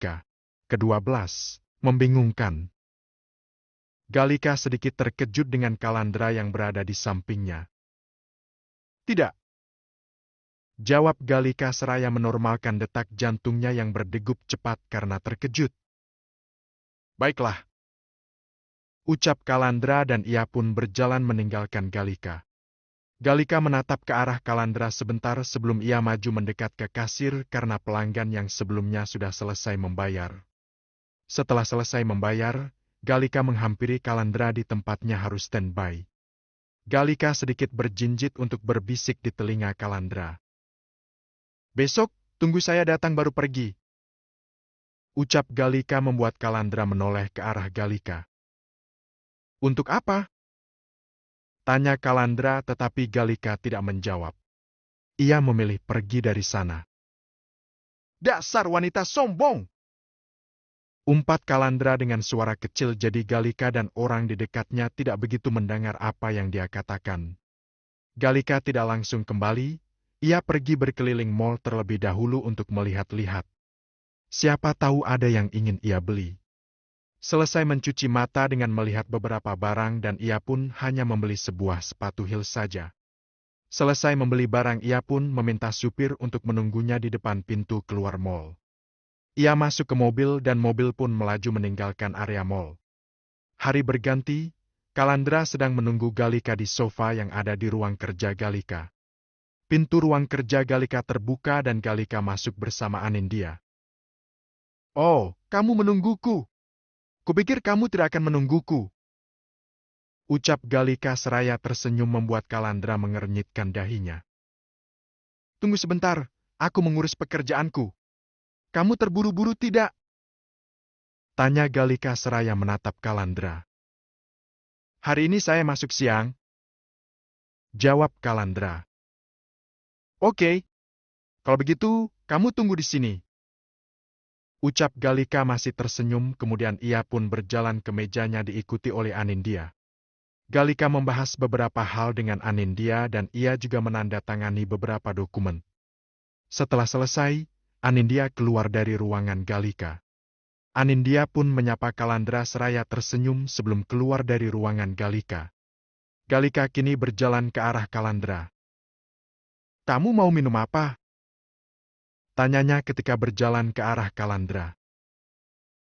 Galika. Ke-12, membingungkan. Galika sedikit terkejut dengan Kalandra yang berada di sampingnya. Tidak. Jawab Galika seraya menormalkan detak jantungnya yang berdegup cepat karena terkejut. Baiklah. Ucap Kalandra dan ia pun berjalan meninggalkan Galika. Galika menatap ke arah Kalandra sebentar sebelum ia maju mendekat ke kasir karena pelanggan yang sebelumnya sudah selesai membayar. Setelah selesai membayar, Galika menghampiri Kalandra di tempatnya harus standby. Galika sedikit berjinjit untuk berbisik di telinga Kalandra. Besok, tunggu saya datang baru pergi. Ucap Galika membuat Kalandra menoleh ke arah Galika. Untuk apa? Tanya Kalandra tetapi Galika tidak menjawab. Ia memilih pergi dari sana. Dasar wanita sombong! Umpat Kalandra dengan suara kecil jadi Galika dan orang di dekatnya tidak begitu mendengar apa yang dia katakan. Galika tidak langsung kembali, ia pergi berkeliling mal terlebih dahulu untuk melihat-lihat. Siapa tahu ada yang ingin ia beli. Selesai mencuci mata dengan melihat beberapa barang dan ia pun hanya membeli sebuah sepatu heels saja. Selesai membeli barang ia pun meminta supir untuk menunggunya di depan pintu keluar mal. Ia masuk ke mobil dan mobil pun melaju meninggalkan area mal. Hari berganti, Kalandra sedang menunggu Galika di sofa yang ada di ruang kerja Galika. Pintu ruang kerja Galika terbuka dan Galika masuk bersama Anindya. Oh, kamu menungguku. Kupikir kamu tidak akan menungguku. Ucap Galika seraya tersenyum membuat Kalandra mengernyitkan dahinya. Tunggu sebentar, aku mengurus pekerjaanku. Kamu terburu-buru tidak? Tanya Galika seraya menatap Kalandra. Hari ini saya masuk siang. Jawab Kalandra. Oke. Kalau begitu, kamu tunggu di sini. Ucap Galika masih tersenyum kemudian ia pun berjalan ke mejanya diikuti oleh Anindya. Galika membahas beberapa hal dengan Anindya dan ia juga menandatangani beberapa dokumen. Setelah selesai, Anindya keluar dari ruangan Galika. Anindya pun menyapa Kalandra seraya tersenyum sebelum keluar dari ruangan Galika. Galika kini berjalan ke arah Kalandra. Kamu mau minum apa? Tanyanya ketika berjalan ke arah Kalandra.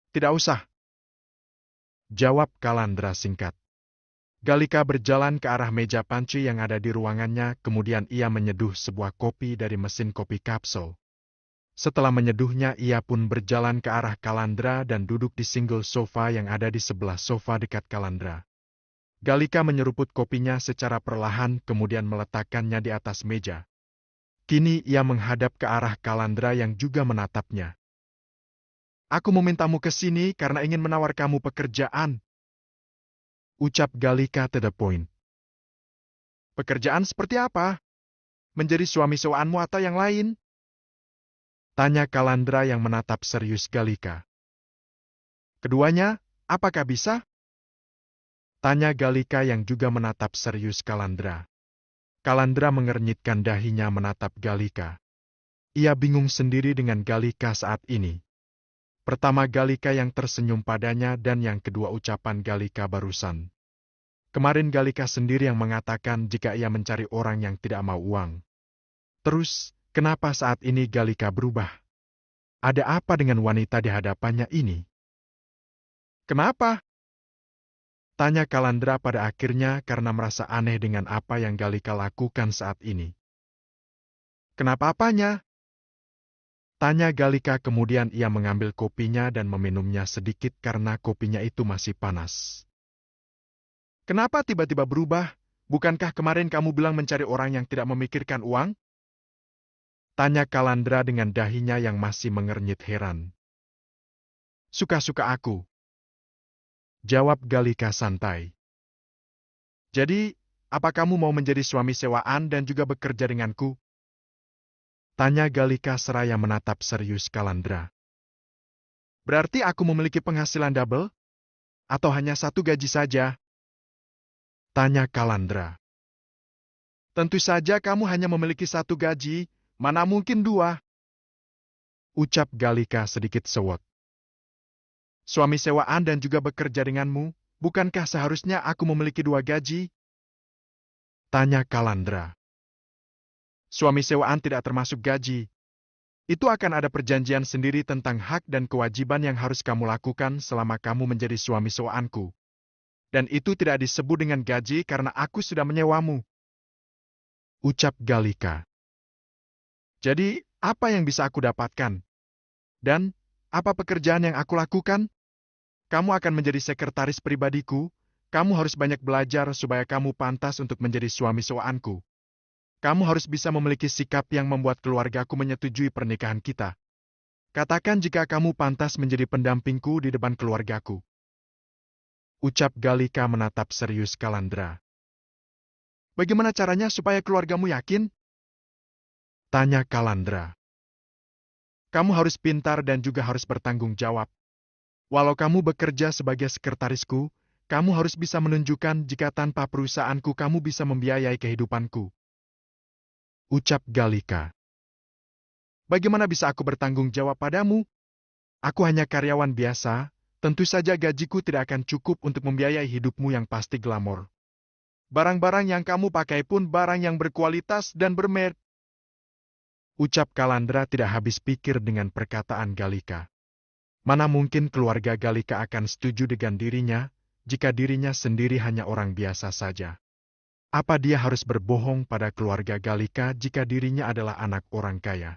Tidak usah. Jawab Kalandra singkat. Galika berjalan ke arah meja panci yang ada di ruangannya, kemudian ia menyeduh sebuah kopi dari mesin kopi kapsul. Setelah menyeduhnya, ia pun berjalan ke arah Kalandra dan duduk di single sofa yang ada di sebelah sofa dekat Kalandra. Galika menyeruput kopinya secara perlahan kemudian meletakkannya di atas meja. Kini ia menghadap ke arah Kalandra yang juga menatapnya. Aku memintamu ke sini karena ingin menawar kamu pekerjaan. Ucap Galika to the point. Pekerjaan seperti apa? Menjadi suami sewaanmu atau yang lain? Tanya Kalandra yang menatap serius Galika. Keduanya, apakah bisa? Tanya Galika yang juga menatap serius Kalandra. Kalandra mengernyitkan dahinya menatap Galika. Ia bingung sendiri dengan Galika saat ini. Pertama Galika yang tersenyum padanya dan yang kedua ucapan Galika barusan. Kemarin Galika sendiri yang mengatakan jika ia mencari orang yang tidak mau uang. Terus, kenapa saat ini Galika berubah? Ada apa dengan wanita di hadapannya ini? Kenapa? Tanya Kalandra pada akhirnya karena merasa aneh dengan apa yang Galika lakukan saat ini. Kenapa apanya? Tanya Galika kemudian ia mengambil kopinya dan meminumnya sedikit karena kopinya itu masih panas. Kenapa tiba-tiba berubah? Bukankah kemarin kamu bilang mencari orang yang tidak memikirkan uang? Tanya Kalandra dengan dahinya yang masih mengernyit heran. Suka-suka aku. Jawab Galika santai. Jadi, apa kamu mau menjadi suami sewaan dan juga bekerja denganku? Tanya Galika seraya menatap serius Kalandra. Berarti aku memiliki penghasilan double? Atau hanya satu gaji saja? Tanya Kalandra. Tentu saja kamu hanya memiliki satu gaji, mana mungkin dua? Ucap Galika sedikit sewot. suami sewaan dan juga bekerja denganmu, bukankah seharusnya aku memiliki 2 gaji? Tanya Kalandra. Suami sewaan tidak termasuk gaji. Itu akan ada perjanjian sendiri tentang hak dan kewajiban yang harus kamu lakukan selama kamu menjadi suami sewaanku. Dan itu tidak disebut dengan gaji karena aku sudah menyewamu. Ucap Galika. Jadi, apa yang bisa aku dapatkan? Dan, apa pekerjaan yang aku lakukan? Kamu akan menjadi sekretaris pribadiku, kamu harus banyak belajar supaya kamu pantas untuk menjadi suami sewaanku. Kamu harus bisa memiliki sikap yang membuat keluargaku menyetujui pernikahan kita. Katakan jika kamu pantas menjadi pendampingku di depan keluargaku. Ucap Galika menatap serius Kalandra. Bagaimana caranya supaya keluargamu yakin? Tanya Kalandra. Kamu harus pintar dan juga harus bertanggung jawab. Walau kamu bekerja sebagai sekretarisku, kamu harus bisa menunjukkan jika tanpa perusahaanku kamu bisa membiayai kehidupanku. Ucap Galika. Bagaimana bisa aku bertanggung jawab padamu? Aku hanya karyawan biasa, tentu saja gajiku tidak akan cukup untuk membiayai hidupmu yang pasti glamor. Barang-barang yang kamu pakai pun barang yang berkualitas dan bermerek. Ucap Kalandra tidak habis pikir dengan perkataan Galika. Mana mungkin keluarga Galika akan setuju dengan dirinya, jika dirinya sendiri hanya orang biasa saja. Apa dia harus berbohong pada keluarga Galika jika dirinya adalah anak orang kaya?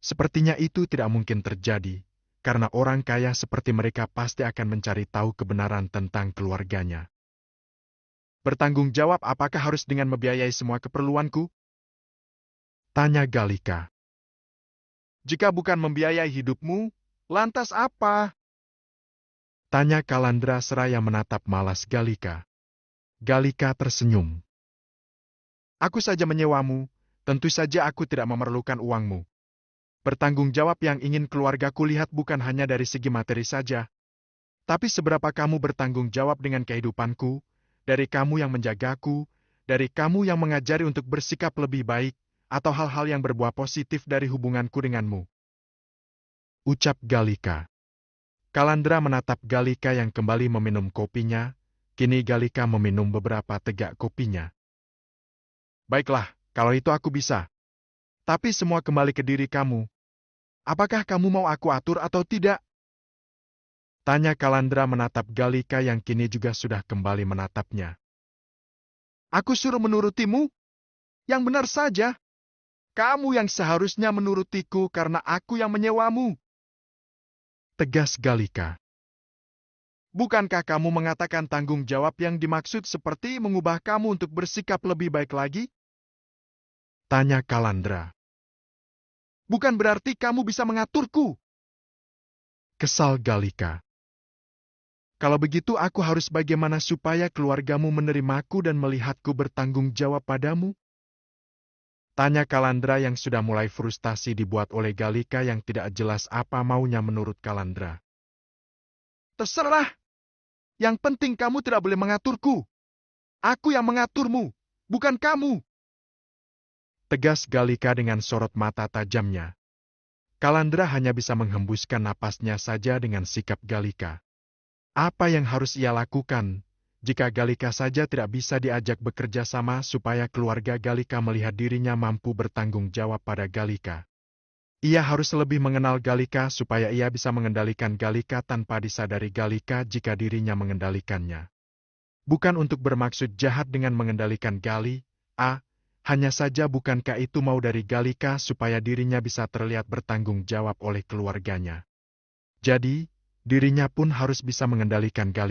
Sepertinya itu tidak mungkin terjadi, karena orang kaya seperti mereka pasti akan mencari tahu kebenaran tentang keluarganya. Bertanggung jawab apakah harus dengan membiayai semua keperluanku? Tanya Galika. Jika bukan membiayai hidupmu, lantas apa? Tanya Kalandra seraya menatap malas Galika. Galika tersenyum. Aku saja menyewamu, tentu saja aku tidak memerlukan uangmu. Bertanggung jawab yang ingin keluargaku lihat bukan hanya dari segi materi saja, tapi seberapa kamu bertanggung jawab dengan kehidupanku, dari kamu yang menjagaku, dari kamu yang mengajari untuk bersikap lebih baik, atau hal-hal yang berbuah positif dari hubunganku denganmu. Ucap Galika. Kalandra menatap Galika yang kembali meminum kopinya, kini Galika meminum beberapa tegak kopinya. Baiklah, kalau itu aku bisa. Tapi semua kembali ke diri kamu. Apakah kamu mau aku atur atau tidak? Tanya Kalandra menatap Galika yang kini juga sudah kembali menatapnya. Aku suruh menurutimu? Yang benar saja. Kamu yang seharusnya menurutiku karena aku yang menyewamu. Tegas Galika. Bukankah kamu mengatakan tanggung jawab yang dimaksud seperti mengubah kamu untuk bersikap lebih baik lagi? Tanya Kalandra. Bukan berarti kamu bisa mengaturku. Kesal Galika. Kalau begitu aku harus bagaimana supaya keluargamu menerimaku dan melihatku bertanggung jawab padamu? Tanya Kalandra yang sudah mulai frustasi dibuat oleh Galika yang tidak jelas apa maunya menurut Kalandra. Terserah. Yang penting kamu tidak boleh mengaturku. Aku yang mengaturmu, bukan kamu. Tegas Galika dengan sorot mata tajamnya. Kalandra hanya bisa menghembuskan napasnya saja dengan sikap Galika. Apa yang harus ia lakukan jika Galika saja tidak bisa diajak bekerja sama supaya keluarga Galika melihat dirinya mampu bertanggung jawab pada Galika? Ia harus lebih mengenal Galika supaya ia bisa mengendalikan Galika tanpa disadari Galika jika dirinya mengendalikannya. Bukan untuk bermaksud jahat dengan mengendalikan hanya saja bukankah itu mau dari Galika supaya dirinya bisa terlihat bertanggung jawab oleh keluarganya. Jadi, dirinya pun harus bisa mengendalikan Galika.